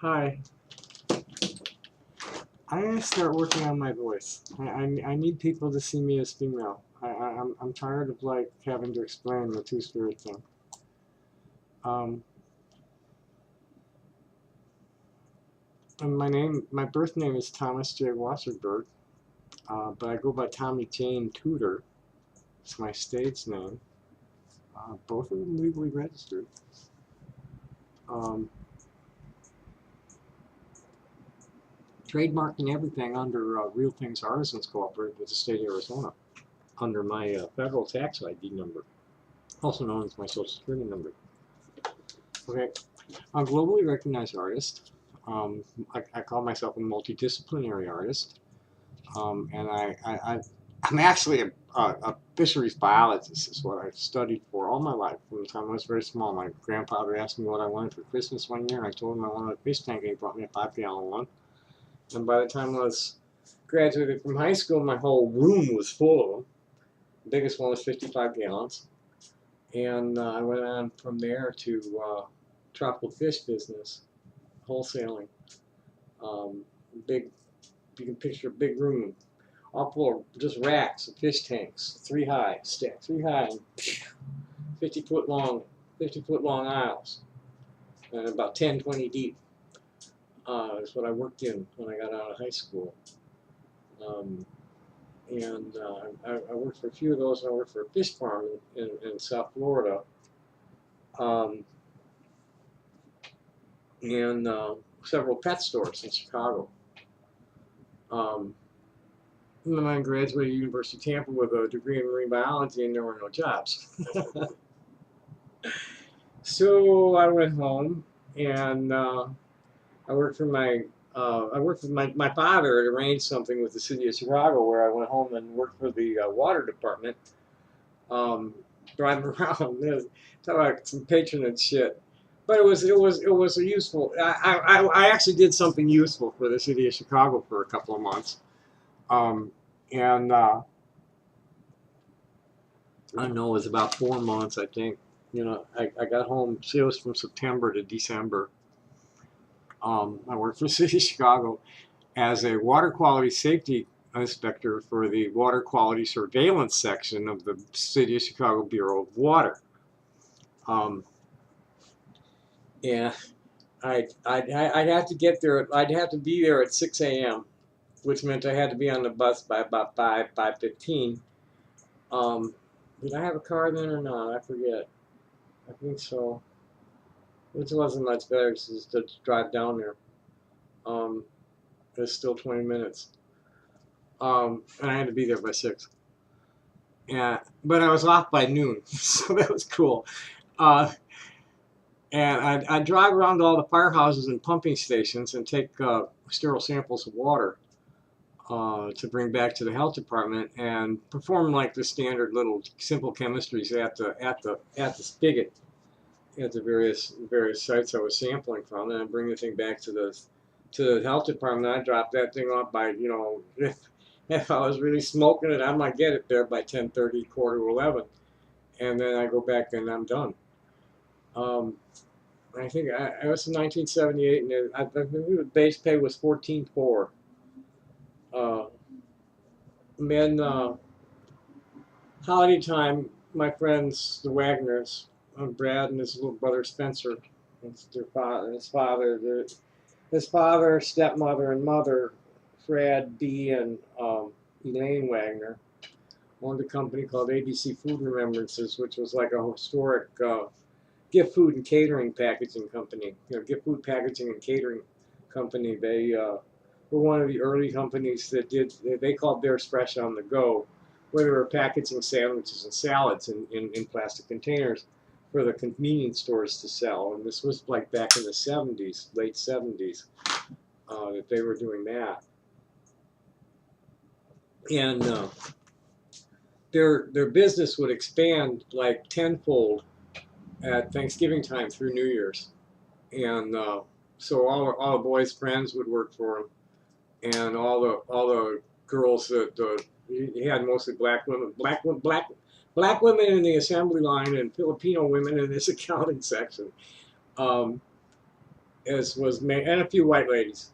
Hi. I'm gonna start working on my voice. I need people to see me as female. I'm tired of like having to explain the two-spirit thing. Um, and my birth name is Thomas J. Wasserberg, but I go by Tommy Jane Tudor. It's my stage name. Both of them legally registered. Um, Trademarking everything under Real Things Artisans Cooperative with the state of Arizona under my federal tax ID number, also known as my social security number. Okay, I'm a globally recognized artist. I call myself a multidisciplinary artist, and I'm actually a fisheries biologist. Is what I've studied for all my life from the time I was very small. My grandfather asked me what I wanted for Christmas one year, and I told him I wanted a fish tank, and he brought me a 5-gallon one. And by the time I was graduated from high school, my whole room was full of them. The biggest one was 55 gallons. And I went on from there to tropical fish business, wholesaling. Big, you can picture a big room, all full of just racks of fish tanks, 3 high, stacked 3 high, and 50-foot long aisles, and about 10, 20 deep. That's what I worked in when I got out of high school. I worked for a few of those. I worked for a fish farm in South Florida. And several pet stores in Chicago. And then I graduated University of Tampa with a degree in marine biology, and there were no jobs. So I went home, and I worked for my father had arranged something with the city of Chicago where I went home and worked for the water department, driving around. Talk about some patronage shit. But it was a useful. I actually did something useful for the city of Chicago for a couple of months, and I don't know, it was about 4 months, I think. You know, I got home. It was from September to December. I worked for the city of Chicago as a water quality safety inspector for the water quality surveillance section of the city of Chicago Bureau of Water. Yeah. I'd have to get there. I'd have to be there at 6 a.m., which meant I had to be on the bus by about 5:15. Did I have a car then or not? I forget. I think so. Which wasn't much better just to drive down there. It's still 20 minutes. And I had to be there by 6. Yeah, but I was off by noon, so that was cool. And I'd drive around to all the firehouses and pumping stations and take sterile samples of water to bring back to the health department and perform like the standard little simple chemistries at the spigot at the various sites I was sampling from, and I'd bring the thing back to the health department. I'd drop that thing off by, you know, if I was really smoking it, I might get it there by 10:30, quarter to 11, and then I go back and I'm done. I think I was in 1978, and I think the base pay was 14.4. Then holiday time, my friends, the Wagners, Brad and his little brother Spencer, his father, stepmother, and mother, Fred B. and Elaine Wagner, owned a company called ABC Food Remembrances, which was like a historic gift food and catering packaging company. You know, gift food packaging and catering company. They were one of the early companies that they called theirs Fresh on the Go, where they were packaging sandwiches and salads in plastic containers for the convenience stores to sell. And this was like back in the 70s, late 70s, that they were doing that. And their business would expand like tenfold at Thanksgiving time through New Year's. And so all the boys' friends would work for him, and all the girls that he had mostly black women in the assembly line and Filipino women in this accounting section. as was and a few white ladies.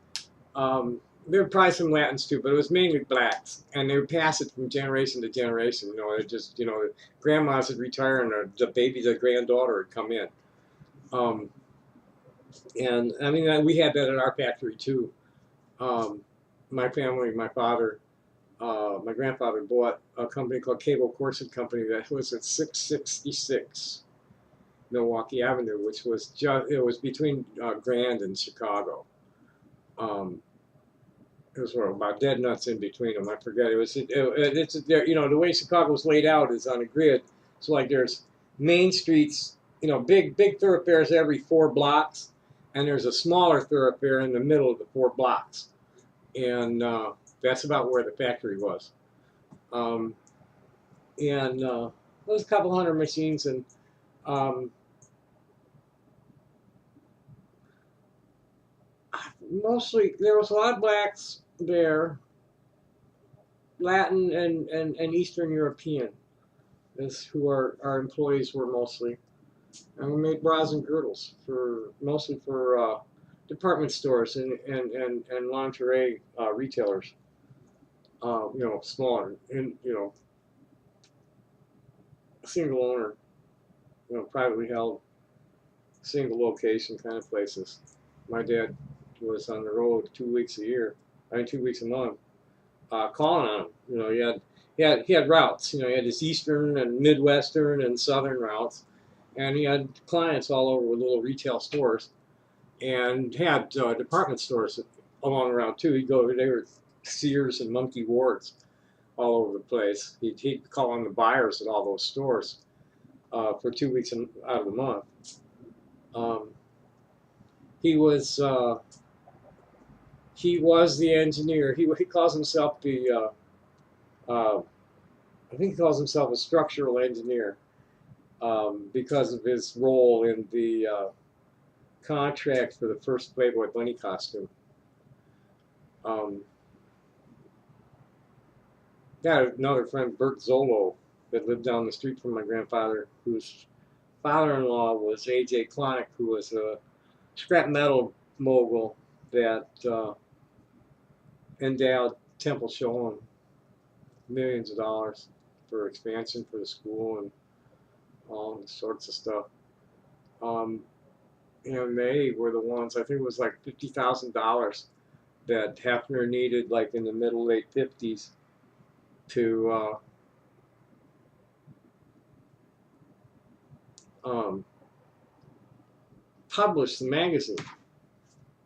There were probably some Latins too, but it was mainly blacks, and they would pass it from generation to generation. You know, it just, you know, grandmas would retire and the baby, the granddaughter would come in. Um, and I mean, we had that at our factory too. Um, my family, my father, my grandfather bought a company called Cable Corset Company that was at 666 Milwaukee Avenue, which was just, it was between Grand and Chicago. It was about dead nuts in between them. I forget. It's there. You know, the way Chicago's laid out is on a grid. So like there's main streets, you know, big thoroughfares every 4 blocks, and there's a smaller thoroughfare in the middle of the 4 blocks, and that's about where the factory was. Um, and there was a couple hundred machines, and um, mostly there was a lot of blacks there, Latin and Eastern European is who our employees were mostly. And we made bras and girdles for mostly for department stores and lingerie retailers. You know, smaller and you know, single owner, you know, privately held, single location kind of places. My dad was on the road 2 weeks a year, I mean 2 weeks a month, calling on him. You know, he had routes. You know, he had his eastern and midwestern and southern routes, and he had clients all over with little retail stores, and had department stores along around too. He'd go over there, Sears and Monkey Wards, all over the place. He'd call on the buyers at all those stores for 2 weeks out of the month. Um, he was the engineer. He calls himself the I think he calls himself a structural engineer because of his role in the contract for the first Playboy Bunny costume. Got another friend, Bert Zolo, that lived down the street from my grandfather, whose father-in-law was A.J. Klonick, who was a scrap metal mogul that endowed Temple Show millions of dollars for expansion for the school and all sorts of stuff. And they were the ones, I think it was like $50,000 that Hefner needed, like in the late 50s, to publish the magazine.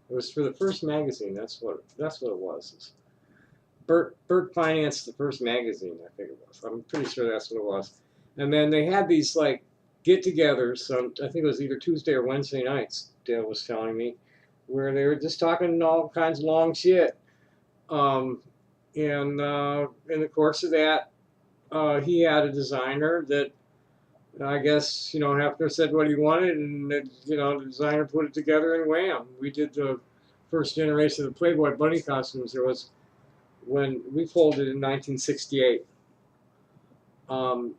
It was for the first magazine. That's what it was. Bert financed the first magazine, I think it was. I'm pretty sure that's what it was. And then they had these like get-togethers. I think it was either Tuesday or Wednesday nights, Dad was telling me, where they were just talking all kinds of long shit. And in the course of that, he had a designer that I guess, you know, Hefner said what he wanted, and you know, the designer put it together, and wham! We did the first generation of the Playboy Bunny costumes. There was when we folded in 1968. And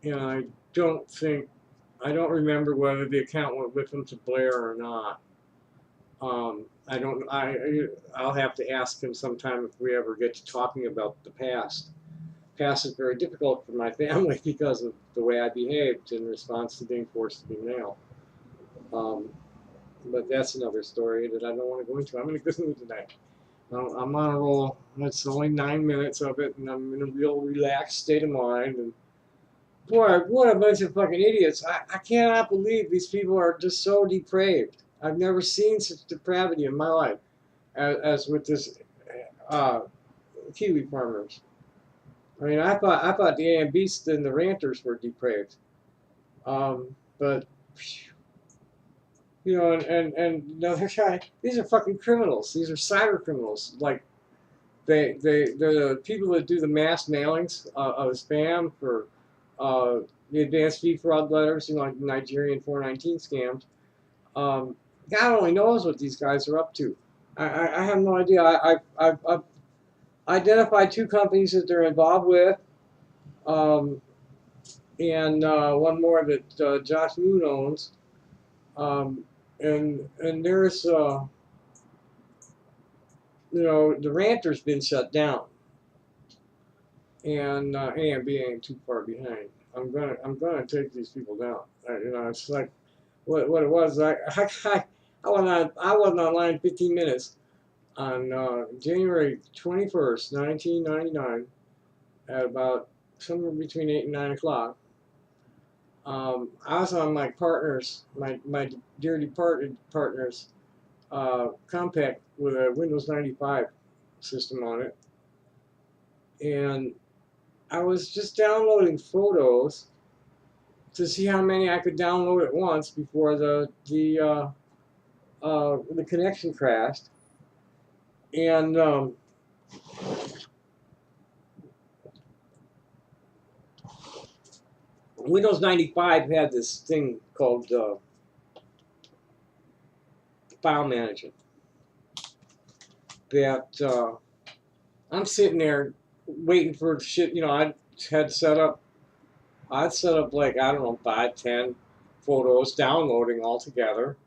I don't remember whether the account went with him to Blair or not. I'll have to ask him sometime if we ever get to talking about the past. Past is very difficult for my family because of the way I behaved in response to being forced to be male. But that's another story that I don't want to go into. I'm in a good mood tonight. I'm on a roll. It's only 9 minutes of it, and I'm in a real relaxed state of mind. And boy, what a bunch of fucking idiots. I cannot believe these people are just so depraved. I've never seen such depravity in my life as with this Kiwi farmers. I mean, I thought the AMBs and the ranters were depraved, but you know, and no, these are fucking criminals. These are cyber criminals. Like they're the people that do the mass mailings of spam for the advanced fee fraud letters, you know, like the Nigerian 419 scams. God only knows what these guys are up to. I have no idea. I've identified 2 companies that they're involved with, and one more that Josh Moon owns, and there's you know, the ranter's been shut down, and AMB ain't too far behind. I'm gonna take these people down. You know, it's like what it was. I wasn't online 15 minutes on January 21st, 1999, at about somewhere between 8 and 9 o'clock. I was on my partner's, my dear departed partner's compact with a Windows 95 system on it, and I was just downloading photos to see how many I could download at once before the connection crashed. And Windows 95 had this thing called file manager that I'm sitting there waiting for shit. You know, I'd set up like, I don't know, 5, 10 photos downloading all together,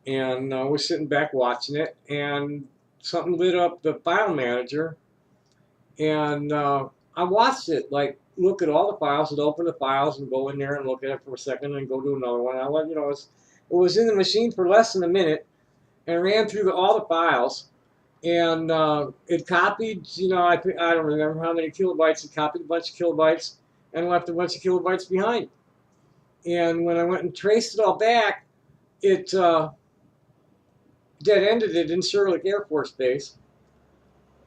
and we're sitting back watching it, and something lit up the file manager, and I watched it, like, look at all the files and open the files and go in there and look at it for a second and go do another one. I let, you know, it was in the machine for less than a minute and ran through all the files, and it copied, you know, I don't remember how many kilobytes. It copied a bunch of kilobytes and left a bunch of kilobytes behind. And when I went and traced it all back, it dead-ended it in Sherlock Air Force Base,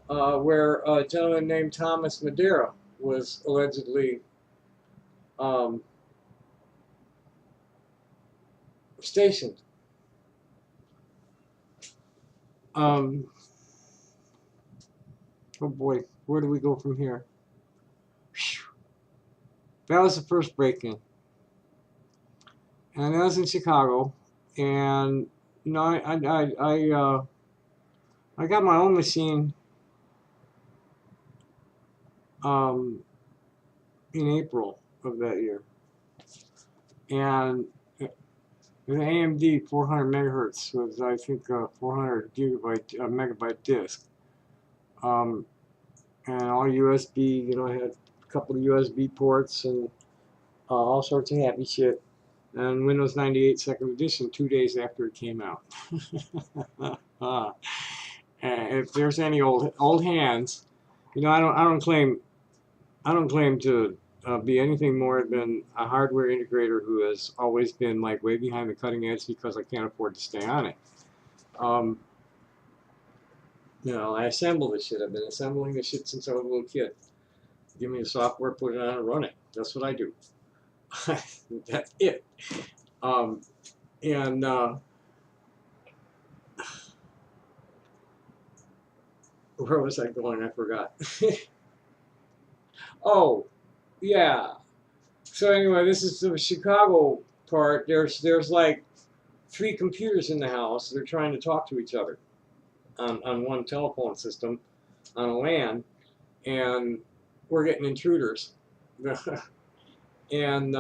where a gentleman named Thomas Madeira was allegedly stationed. Oh boy, where do we go from here? That was the first break-in, and that was in Chicago. And you know, I got my own machine in April of that year, and the AMD 400 megahertz was, I think, 400 megabyte disk, and all USB. You know, I had a couple of USB ports and all sorts of happy shit. And Windows 98 Second Edition 2 days after it came out. If there's any old hands, you know, I don't claim to be anything more than a hardware integrator who has always been like way behind the cutting edge because I can't afford to stay on it. You know, I assemble this shit. I've been assembling this shit since I was a little kid. Give me the software, put it on, and run it. That's what I do. That's it. And where was I going? I forgot. Oh, yeah. So anyway, this is the Chicago part. There's like 3 computers in the house. They're trying to talk to each other on one telephone system on a LAN, and we're getting intruders. And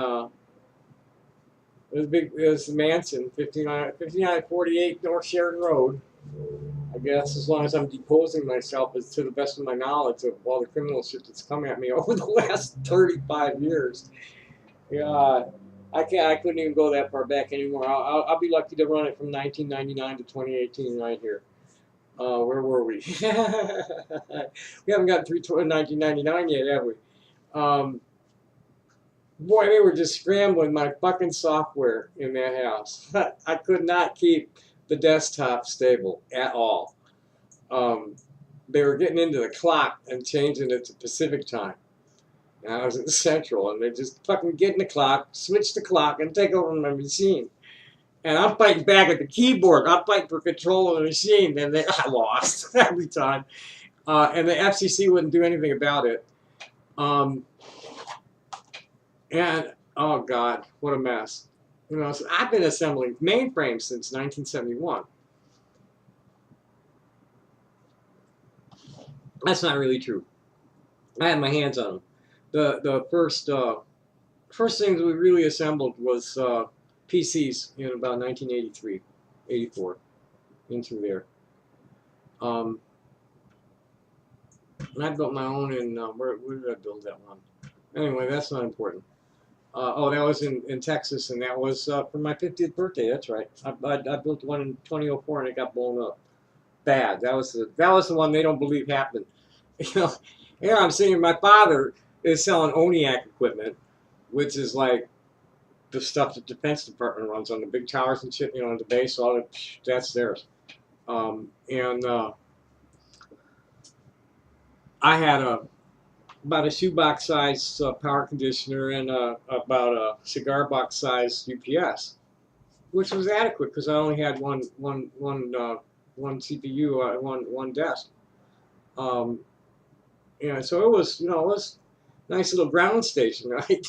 it was the Manson, 5948 North Sheridan Road. I guess as long as I'm deposing myself as to the best of my knowledge of all the criminal shit that's come at me over the last 35 years. Yeah, I couldn't even go that far back anymore. I'll be lucky to run it from 1999 to 2018 right here. Where were we? We haven't gotten through 1999 yet, have we? Boy, they were just scrambling my fucking software in that house. I could not keep the desktop stable at all. They were getting into the clock and changing it to Pacific time. And I was in Central, and they just fucking get in the clock, switch the clock, and take over my machine. And I'm fighting back at the keyboard. I'm fighting for control of the machine, and I lost every time. And the FCC wouldn't do anything about it. And oh god, what a mess! You know, so I've been assembling mainframes since 1971. That's not really true. I had my hands on them. The first things we really assembled was PCs in about 1983. 84, in through there. And I built my own in, where did I build that one? Anyway, that's not important. Oh, that was in Texas, and that was for my 50th birthday. That's right. I built one in 2004, and it got blown up. Bad. That was the one they don't believe happened. You know, here I'm seeing my father is selling ONIAC equipment, which is like the stuff the Defense Department runs on the big towers and shit. You know, on the base, all that's theirs. And I had about a shoebox size power conditioner and about a cigar box size UPS, which was adequate because I only had one CPU, one desk. Yeah, so it was, it was a nice little ground station, right?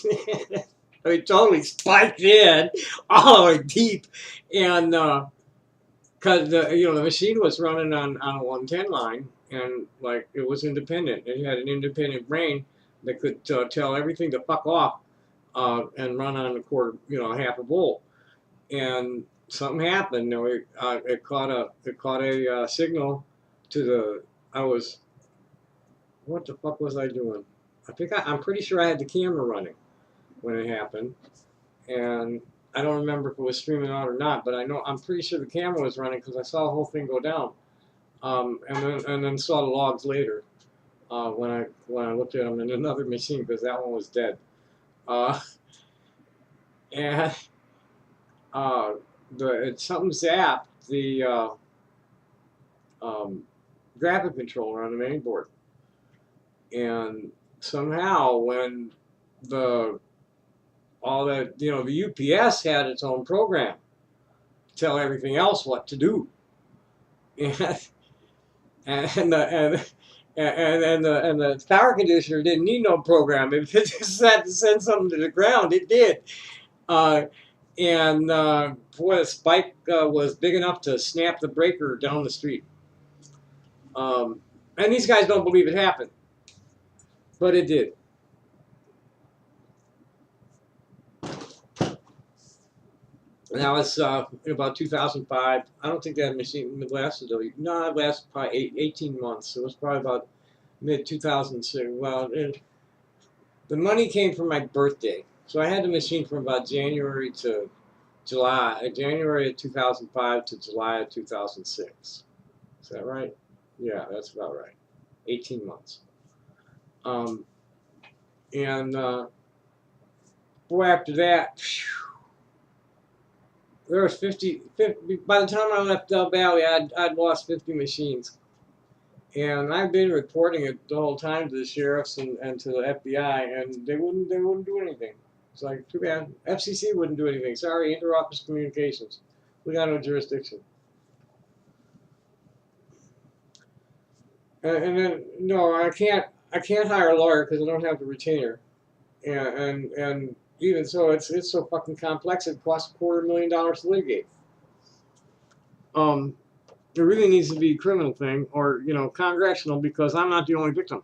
I mean, totally spiked in all the way deep, and because the machine was running on a 110 line, and like it was independent. It had an independent brain that could tell everything to fuck off and run on a quarter, half a volt. And something happened. It caught a signal to the. What the fuck was I doing? I'm pretty sure I had the camera running when it happened, and I don't remember if it was streaming out or not, but I'm pretty sure the camera was running because I saw the whole thing go down, and then saw the logs later when I looked at them in another machine because that one was dead, and something zapped the graphic controller on the main board, and somehow when the UPS had its own program to tell everything else what to do, and the power conditioner didn't need no program. If it just had to send something to the ground, it did. Boy, the spike was big enough to snap the breaker down the street. And these guys don't believe it happened, but it did. And that was about 2005. I don't think that machine lasted. No, it lasted probably 18 months. It was probably about mid-2006. Well, the money came from my birthday. So I had the machine from about January to July. January of 2005 to July of 2006. Is that right? Yeah, that's about right. 18 months. Boy, after that, there was 50, by the time I left Del Valley, I'd lost 50 machines. And I've been reporting it the whole time to the sheriffs and to the FBI, and they wouldn't do anything. It's like, too bad. FCC wouldn't do anything. Sorry, Interoffice Communications. We got no jurisdiction. And then, no, I can't hire a lawyer because I don't have the retainer. And even so, it's so fucking complex. It costs $250,000 to litigate. It really needs to be a criminal thing or congressional because I'm not the only victim.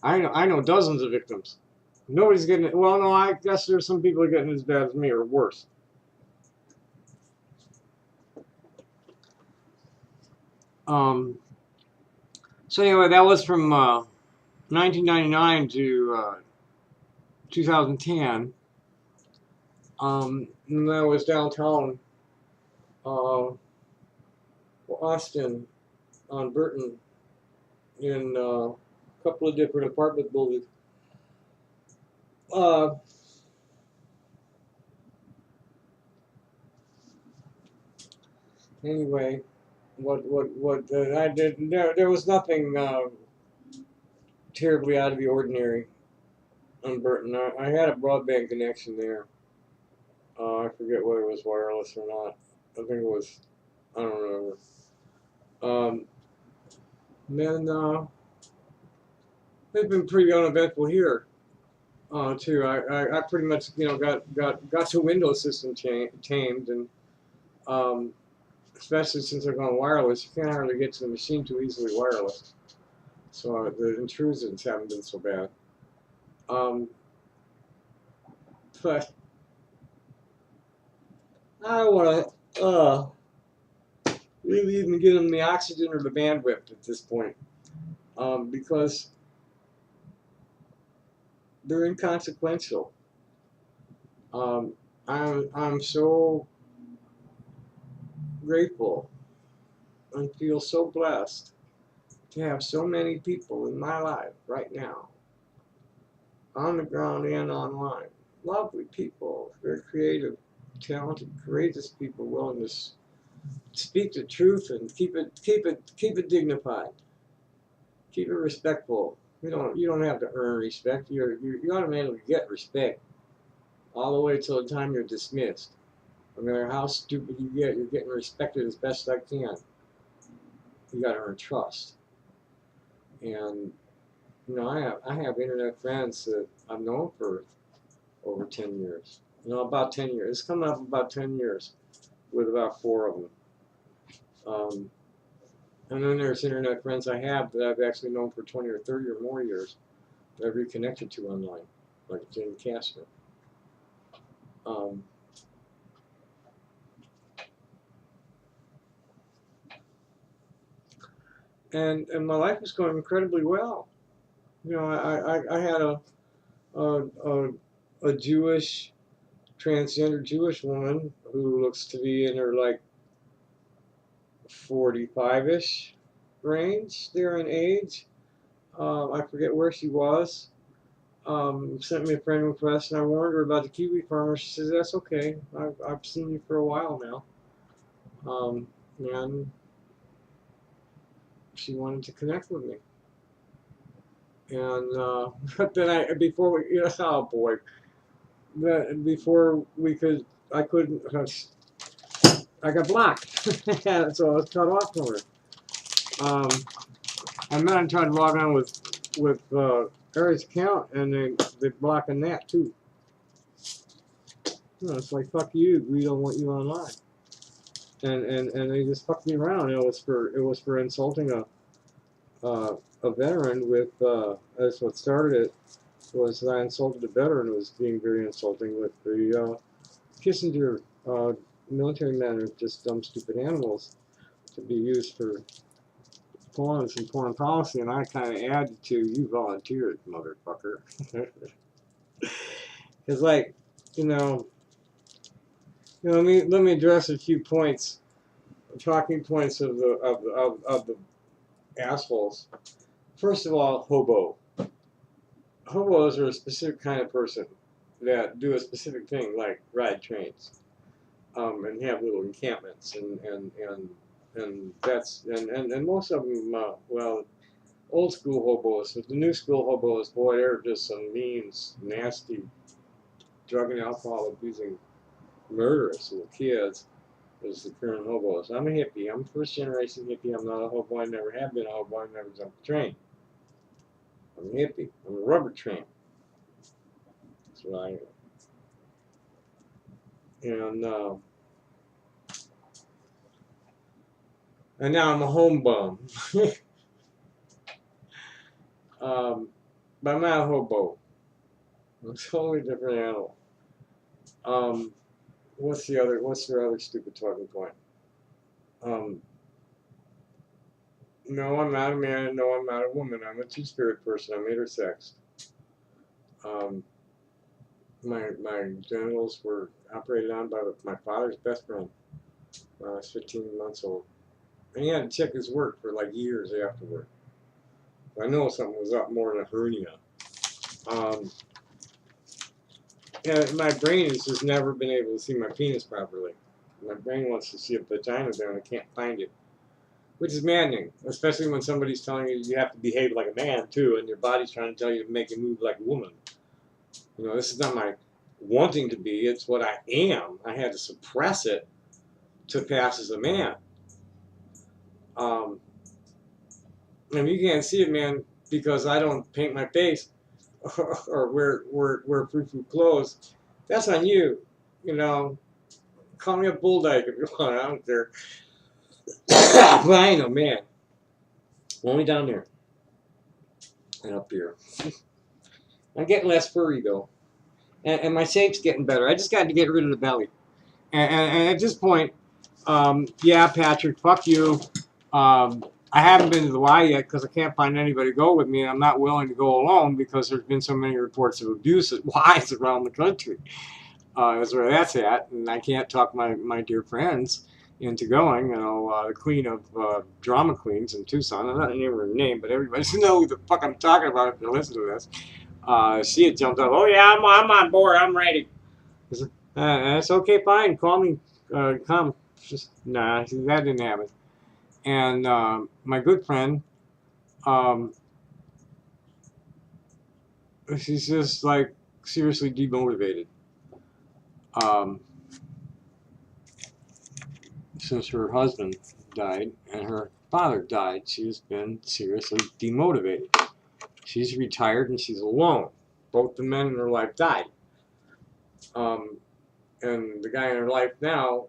I know dozens of victims. Nobody's getting it. Well, no, I guess there's some people getting as bad as me or worse. So anyway, that was from 1999 to 2010. And that was downtown Austin on Burton in a couple of different apartment buildings. Anyway, what I did there was nothing terribly out of the ordinary on Burton. I had a broadband connection there. I forget whether it was wireless or not. I think it was. I don't remember. Then it's been pretty uneventful here too. I pretty much got the Windows system tamed, and especially since I've gone wireless, you can't hardly get to the machine too easily wireless. So the intrusions haven't been so bad. But I don't want to. really even give them the oxygen or the bandwidth at this point, because they're inconsequential. I'm so grateful and feel so blessed to have so many people in my life right now, on the ground and online. Lovely people, very creative, talented, courageous people willing to speak the truth and keep it dignified, keep it respectful. You don't have to earn respect. You automatically get respect all the way till the time you're dismissed. No matter how stupid you get, you're getting respected as best I can. You got to earn trust. And I have internet friends that I've known for over 10 years. About 10 years. It's coming up about 10 years with about 4 of them. And then there's internet friends I have that I've actually known for 20 or 30 or more years that I've reconnected to online, like Jane Castner. And my life is going incredibly well. I had a Jewish, transgender Jewish woman who looks to be in her like 45-ish range there in age. I forget where she was. Sent me a friend request, and I warned her about the kiwi farmer. She says, "That's okay. I've seen you for a while now." And she wanted to connect with me. And but then before we, oh boy, before we could, I couldn't. I got blocked, so I was cut off from her. And then I tried to log on with Eric's account, and they blocking that too. It's like, fuck you, we don't want you online. And they just fucked me around. It was for insulting a veteran with that's what started it. Was that I insulted a veteran who was being very insulting with the Kissinger military men are just dumb, stupid animals to be used for pawns and foreign policy, and I kind of added to, you volunteered, motherfucker. It's like, let me address a few points, talking points of the assholes. First of all, hobo. Hobos are a specific kind of person that do a specific thing, like ride trains, and have little encampments, and most of them, well, old school hobos. But the new school hobos, boy, they're just some mean, nasty, drug and alcohol abusing, murderous little kids. As the current hobos. I'm a hippie. I'm first generation hippie. I'm not a hobo. I never have been a hobo. I never jumped a train. I'm a hippie. I'm a rubber train. That's what I am. And now I'm a home bum. But I'm not a hobo. I'm a totally different animal. What's your other stupid talking point? No, I'm not a man. No, I'm not a woman. I'm a two-spirit person. I'm intersex. My genitals were operated on by my father's best friend when I was 15 months old. And he had to check his work for like years afterward. I know something was up more than a hernia. And my brain has just never been able to see my penis properly. My brain wants to see a vagina there and I can't find it. Which is maddening, especially when somebody's telling you you have to behave like a man too, and your body's trying to tell you to make you move like a woman. This is not my wanting to be, it's what I am. I had to suppress it to pass as a man. And you can't see it, man, because I don't paint my face or wear frou-frou clothes. That's on you. Call me a bull dyke if you want. I don't care. But I ain't no man. Only down there and up here. I'm getting less furry though, and my shape's getting better. I just got to get rid of the belly, and at this point, Yeah, Patrick, fuck you. I haven't been to the Y yet because I can't find anybody to go with me, and I'm not willing to go alone because there's been so many reports of abuse at Ys around the country. That's where that's at, and I can't talk my dear friends into going. You know, the queen of drama queens in Tucson. I'm not naming her name, but everybody knows who the fuck I'm talking about if they listen to this. She had jumped up. Oh yeah, I'm on board. I'm ready. I said, that's okay, fine. Call me. Come. Just nah. That didn't happen. And my good friend, um, she's just like seriously demotivated. Um, since her husband died and her father died, she's been seriously demotivated. She's retired and she's alone. Both the men in her life died. Um, and the guy in her life now,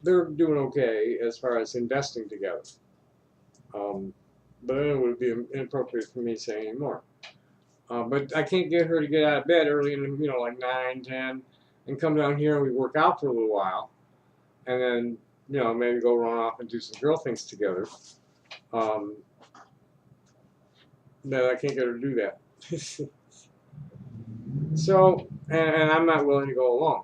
they're doing okay as far as investing together. But it would be inappropriate for me to say anymore. But I can't get her to get out of bed early in the, like 9, 10, and come down here and we work out for a little while. And then, maybe go run off and do some girl things together. But I can't get her to do that. So, and I'm not willing to go alone.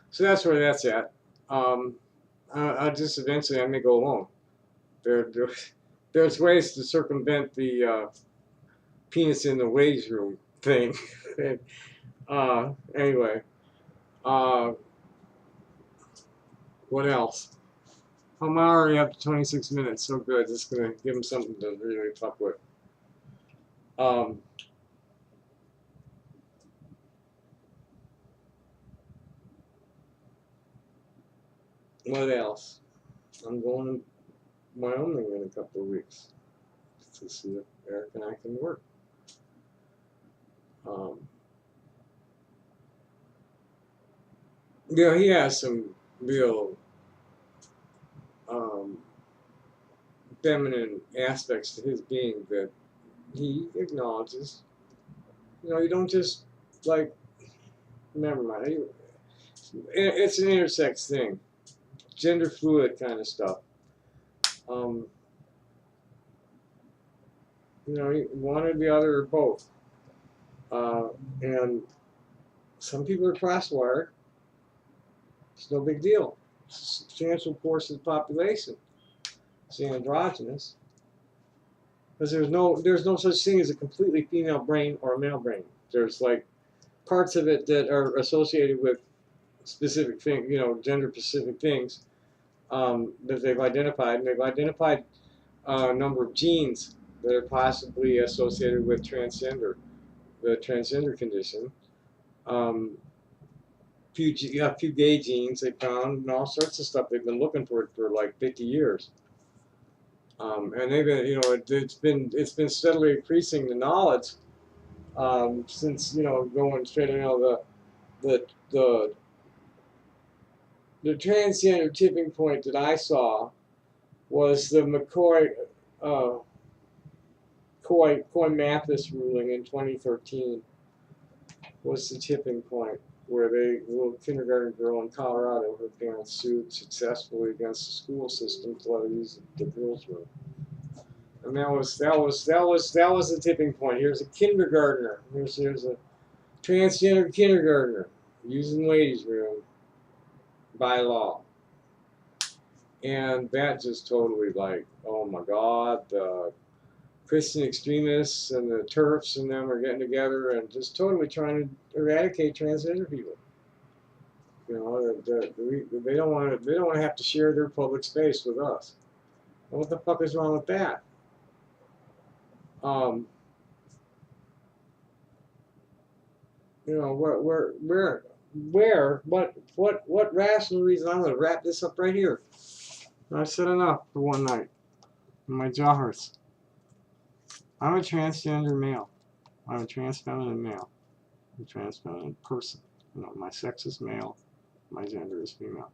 So that's where that's at. I just eventually I may go alone. There's ways to circumvent the penis in the ladies' room thing. Anyway, what else? I'm already up to 26 minutes. So good. Just gonna give them something to really fuck with. What else? I'm going to Wyoming in a couple of weeks to see if Eric and I can work. He has some real feminine aspects to his being that he acknowledges. You don't just like. Never mind. It's an intersex thing, gender fluid kind of stuff. One or the other or both. And some people are crosswired. It's no big deal. Substantial portion of the population is androgynous. Because there's no such thing as a completely female brain or a male brain. There's like parts of it that are associated with specific things, gender specific things that they've identified. And they've identified a number of genes that are possibly associated with the transgender condition. Few gay genes they found, and all sorts of stuff. They've been looking for it for like 50 years. And they've been, it's been steadily increasing the knowledge since, going straight, the transgender tipping point that I saw was the Coy Mathis ruling in 2013 was the tipping point where a little kindergarten girl in Colorado, her parents sued successfully against the school system to let her use the girls' room. And that was the tipping point. Here's a kindergartner. Here's a transgender kindergartner using ladies' room by law. And that just totally oh my God, the Christian extremists and the TERFs and them are getting together and just totally trying to eradicate transgender people. They don't want to have to share their public space with us. And what the fuck is wrong with that? What rational reason? I'm going to wrap this up right here. I've said enough for one night. My jaw hurts. I'm a transgender male. I'm a trans feminine male. I'm a trans feminine person. My sex is male. My gender is female.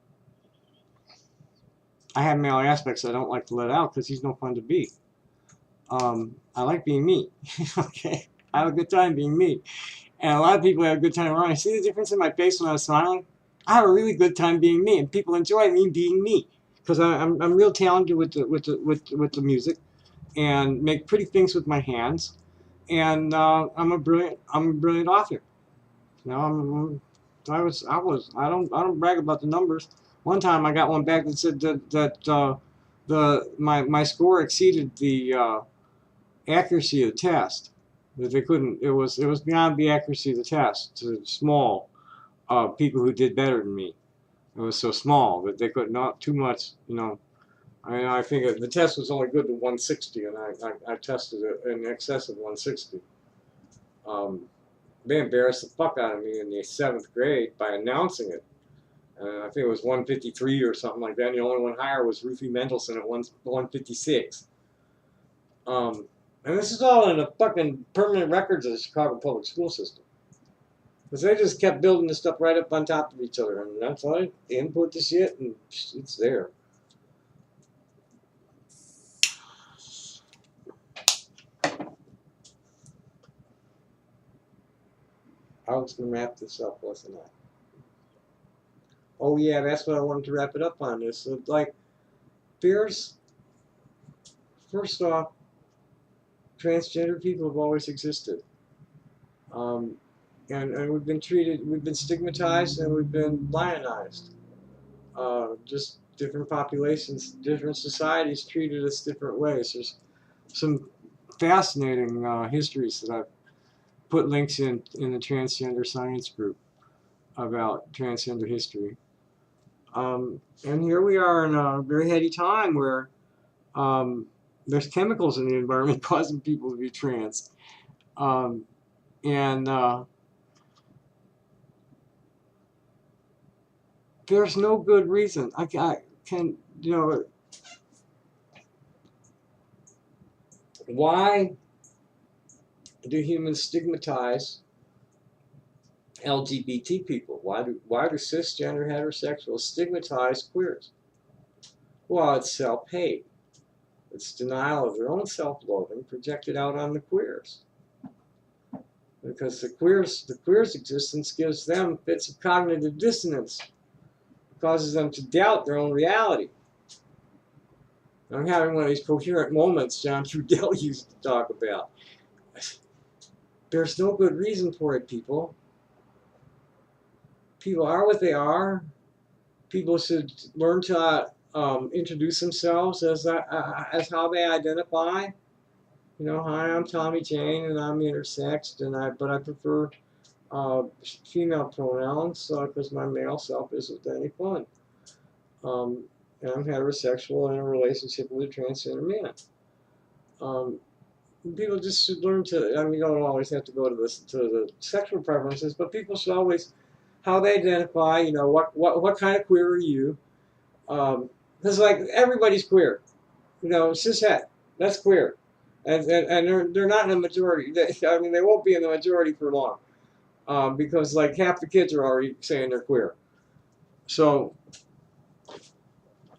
I have male aspects I don't like to let out because he's no fun to be. I like being me. Okay? I have a good time being me. And a lot of people have a good time around. You see the difference in my face when I was smiling? I have a really good time being me, and people enjoy me being me because I'm real talented with the music, and make pretty things with my hands, and I'm a brilliant author. You know, I don't brag about the numbers. One time I got one back that said that my score exceeded the accuracy of the test. That they couldn't. It was beyond the accuracy of the test. To small people who did better than me. It was so small that they could not too much. You know, I think the test was only good to 160, and I tested it in excess of 160. They embarrassed the fuck out of me in the 7th grade by announcing it. I think it was 153 or something like that. And the only one higher was Ruthie Mendelson at 156. And this is all in the fucking permanent records of the Chicago public school system. Because they just kept building this stuff right up on top of each other. And that's all. They input the shit, and it's there. I was going to wrap this up, wasn't I? Oh, yeah, that's what I wanted to wrap it up on. This. So, like, fears, first off, transgender people have always existed. And we've been stigmatized, and we've been lionized. Just different populations, different societies treated us different ways. There's some fascinating histories that I've put links in the transgender science group about transgender history. And here we are in a very heady time where there's chemicals in the environment causing people to be trans. There's no good reason. I can, you know, why do humans stigmatize LGBT people? Why do cisgender heterosexuals stigmatize queers? Well, it's self-hate. It's denial of their own self-loathing projected out on the queers. Because the queers' existence gives them fits of cognitive dissonance, causes them to doubt their own reality. I'm having one of these coherent moments John Trudell used to talk about. There's no good reason for it, people. People are what they are. People should learn to introduce themselves as how they identify. You know, hi, I'm Tommy Jane, and I'm intersexed, but I prefer female pronouns because my male self isn't any fun. And I'm heterosexual in a relationship with a transgender man. People just should learn to. I mean, you don't always have to go to the sexual preferences, but people should always how they identify. You know, what kind of queer are you? Because like everybody's queer. You know, cishet, that's queer, and they're not in the majority. I mean, they won't be in the majority for long, because like half the kids are already saying they're queer. So,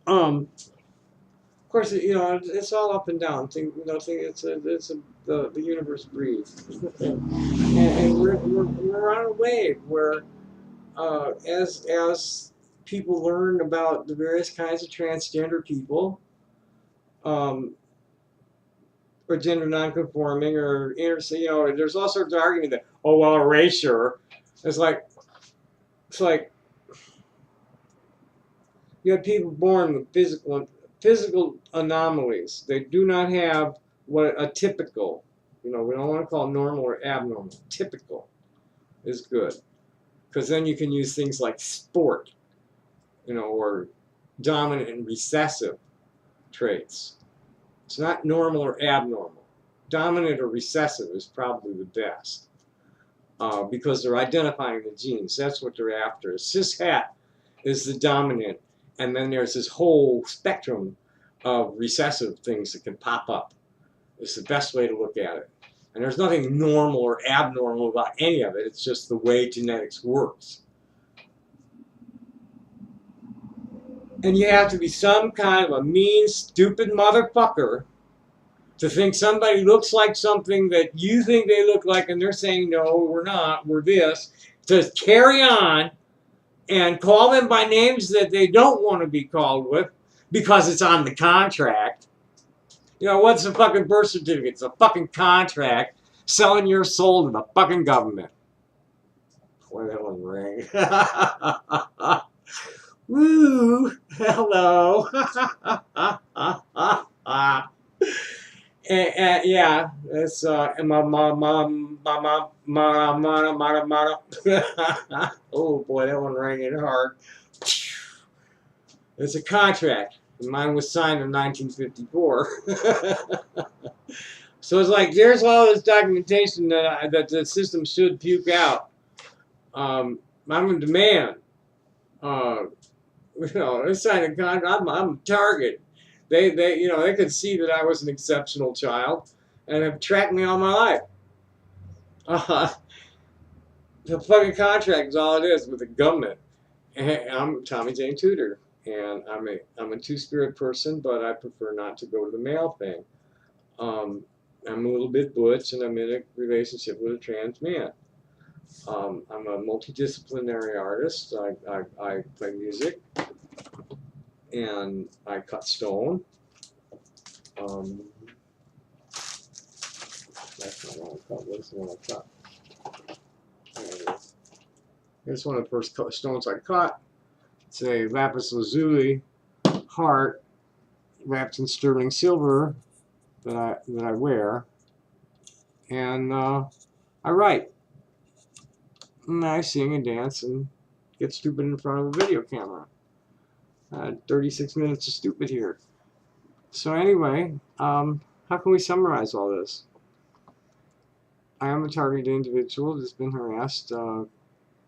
of course, you know, it's all up and down. The universe breathes, and we're on a wave where, as people learn about the various kinds of transgender people, or gender nonconforming, or you know, there's all sorts of argument that erasure. It's like you have people born with physical anomalies. They do not have what a typical, you know, we don't want to call it normal or abnormal. Typical is good, because then you can use things like sport, you know, or dominant and recessive traits. It's not normal or abnormal. Dominant or recessive is probably the best, because they're identifying the genes. That's what they're after. Cishet is the dominant, and then there's this whole spectrum of recessive things that can pop up. It's the best way to look at it. And there's nothing normal or abnormal about any of it. It's just the way genetics works. And you have to be some kind of a mean, stupid motherfucker to think somebody looks like something that you think they look like, and they're saying, no, we're not, we're this, to carry on and call them by names that they don't want to be called with because it's on the contract. You know, what's a fucking birth certificate? It's a fucking contract selling your soul to the fucking government. Boy, that one rang. Woo! Hello. Yeah, it's oh boy, that one rang in hard. It's a contract. Mine was signed in 1954. So it's like there's all this documentation that the system should puke out. I'm in demand. You know, they signed a contract. I'm a target. You know, they could see that I was an exceptional child and have tracked me all my life. The fucking contract is all it is with the government. And I'm Tommy Jane Tudor, and I'm a two-spirit person, but I prefer not to go to the male thing. I'm a little bit butch, and I'm in a relationship with a trans man. I'm a multidisciplinary artist. I play music, and I cut stone. That's not one I cut. What is the one I cut? There it is. Here's one of the first stones I cut. It's a lapis lazuli heart wrapped in sterling silver that I wear, and I write, and I sing and dance and get stupid in front of a video camera. 36 minutes of stupid here. So anyway, how can we summarize all this? I am a targeted individual that's been harassed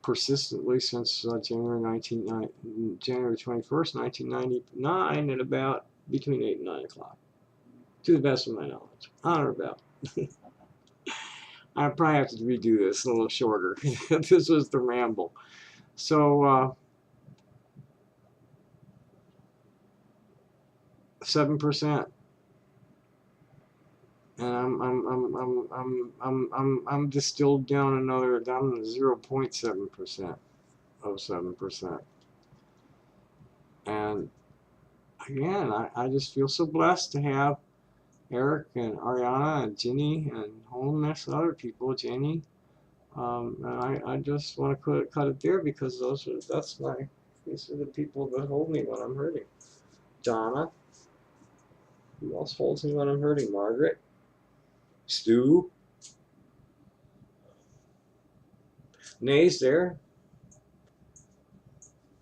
persistently since January 21st, 1999, at about between 8 and 9 o'clock, to the best of my knowledge, on or about. I probably have to redo this a little shorter. This was the ramble. So 7%, and I'm distilled down another down to 0.7% of 7%. And again, I just feel so blessed to have Eric and Ariana and Ginny and a whole mess of other people, Jenny. And I just want to cut it there because these are the people that hold me when I'm hurting. Donna. Who else holds me when I'm hurting? Margaret. Stu. Nay's there.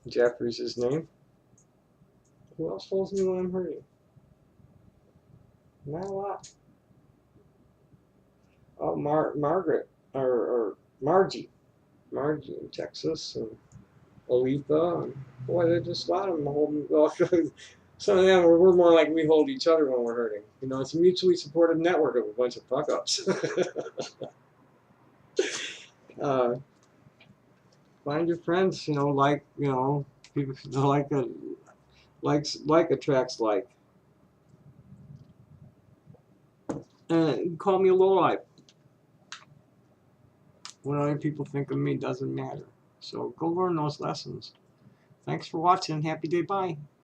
Jeffrey's his name. Who else holds me when I'm hurting? Not a lot. Oh, Margaret. Or Margie. Margie in Texas. And Aletha. And boy, there's just a lot of them holding. Well, some of them, we're more like we hold each other when we're hurting. You know, it's a mutually supportive network of a bunch of fuck-ups. Find your friends, you know, people like attracts like. And call me a lowlife. What other people think of me doesn't matter. So go learn those lessons. Thanks for watching. Happy day. Bye.